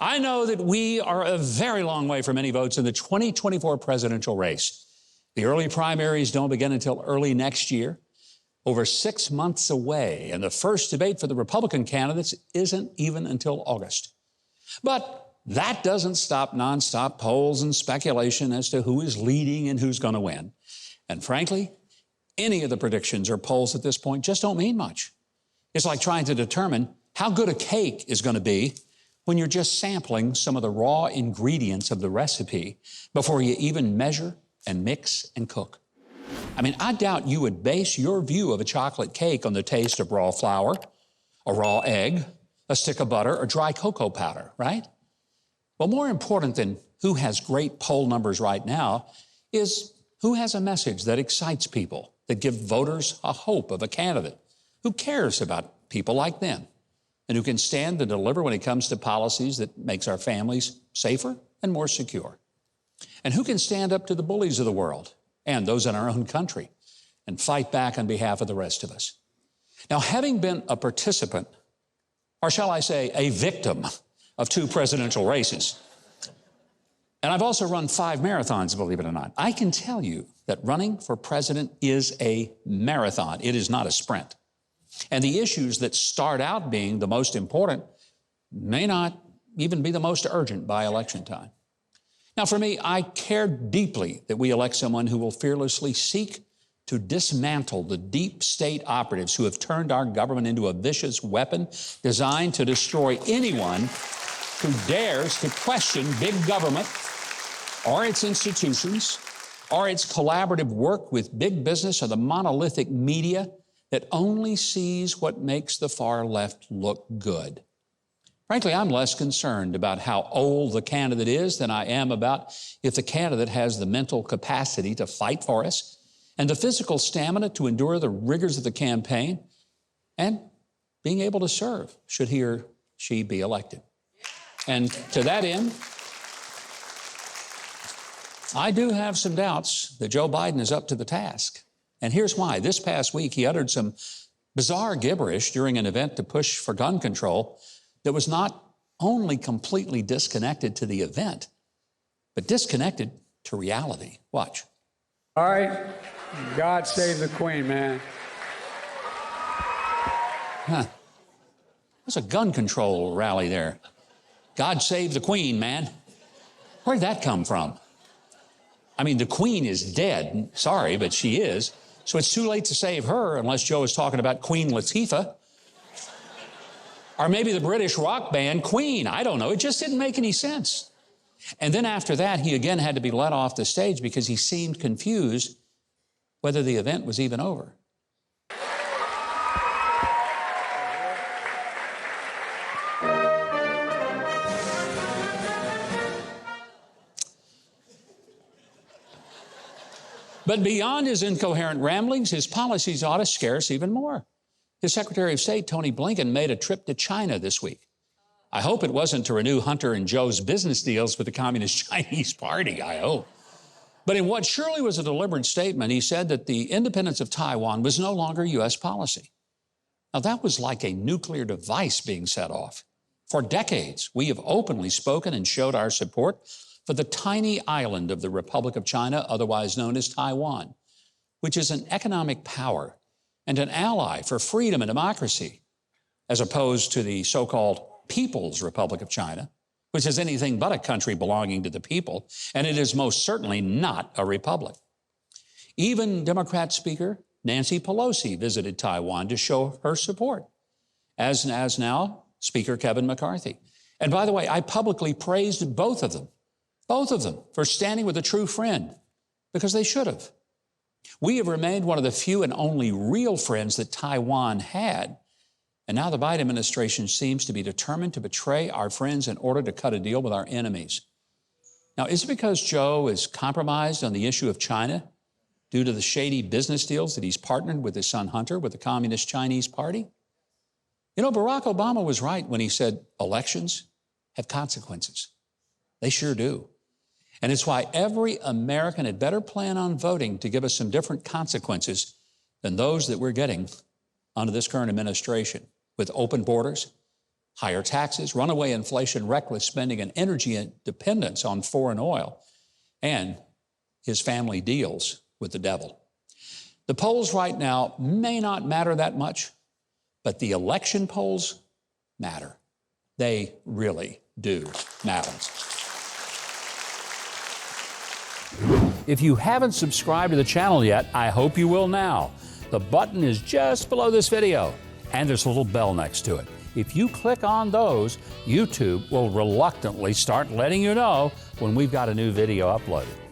I know that we are a very long way from any votes in the 2024 presidential race. The early primaries don't begin until early next year, over 6 months away, and the first debate for the Republican candidates isn't even until August. But that doesn't stop nonstop polls and speculation as to who is leading and who's going to win. And frankly, any of the predictions or polls at this point just don't mean much. It's like trying to determine how good a cake is going to be when you're just sampling some of the raw ingredients of the recipe before you even measure and mix and cook. I mean, I doubt you would base your view of a chocolate cake on the taste of raw flour, a raw egg, a stick of butter, or dry cocoa powder, right? Well, more important than who has great poll numbers right now is who has a message that excites people, that gives voters a hope of a candidate who cares about people like them and who can stand and deliver when it comes to policies that makes our families safer and more secure, and who can stand up to the bullies of the world and those in our own country and fight back on behalf of the rest of us. Now, having been a participant, or shall I say a victim, of 2 presidential races, and I've also run 5 marathons, believe it or not, I can tell you that running for president is a marathon. It is not a sprint. And the issues that start out being the most important may not even be the most urgent by election time. Now, for me, I care deeply that we elect someone who will fearlessly seek to dismantle the deep state operatives who have turned our government into a vicious weapon designed to destroy anyone who dares to question big government or its institutions or its collaborative work with big business or the monolithic media that only sees what makes the far left look good. Frankly, I'm less concerned about how old the candidate is than I am about if the candidate has the mental capacity to fight for us and the physical stamina to endure the rigors of the campaign and being able to serve should he or she be elected. And to that end, I do have some doubts that Joe Biden is up to the task. And here's why. This past week, he uttered some bizarre gibberish during an event to push for gun control that was not only completely disconnected to the event, but disconnected to reality. Watch. All right. God save the Queen, man. There's a gun control rally there. God save the Queen, man. Where'd that come from? I mean, the Queen is dead. Sorry, but she is. So it's too late to save her unless Joe is talking about Queen Latifah. Or maybe the British rock band Queen. I don't know. It just didn't make any sense. And then after that, he again had to be let off the stage because he seemed confused whether the event was even over. But beyond his incoherent ramblings, his policies ought to scare us even more. His Secretary of State, Antony Blinken, made a trip to China this week. I hope it wasn't to renew Hunter and Joe's business deals with the Communist Chinese Party, I hope. But in what surely was a deliberate statement, he said that the independence of Taiwan was no longer U.S. policy. Now, that was like a nuclear device being set off. For decades, we have openly spoken and showed our support for the tiny island of the Republic of China, otherwise known as Taiwan, which is an economic power and an ally for freedom and democracy, as opposed to the so-called People's Republic of China, which is anything but a country belonging to the people, and it is most certainly not a republic. Even Democrat Speaker Nancy Pelosi visited Taiwan to show her support, as now Speaker Kevin McCarthy. And by the way, I publicly praised both of them, for standing with a true friend, because they should have. We have remained one of the few and only real friends that Taiwan had, and now the Biden administration seems to be determined to betray our friends in order to cut a deal with our enemies. Now, is it because Joe is compromised on the issue of China due to the shady business deals that he's partnered with his son Hunter with the Communist Chinese Party? You know, Barack Obama was right when he said elections have consequences. They sure do. And it's why every American had better plan on voting to give us some different consequences than those that we're getting under this current administration, with open borders, higher taxes, runaway inflation, reckless spending, and energy dependence on foreign oil, and his family deals with the devil. The polls right now may not matter that much, but the election polls matter. They really do matter. If you haven't subscribed to the channel yet, I hope you will now. The button is just below this video, and there's a little bell next to it. If you click on those, YouTube will reluctantly start letting you know when we've got a new video uploaded.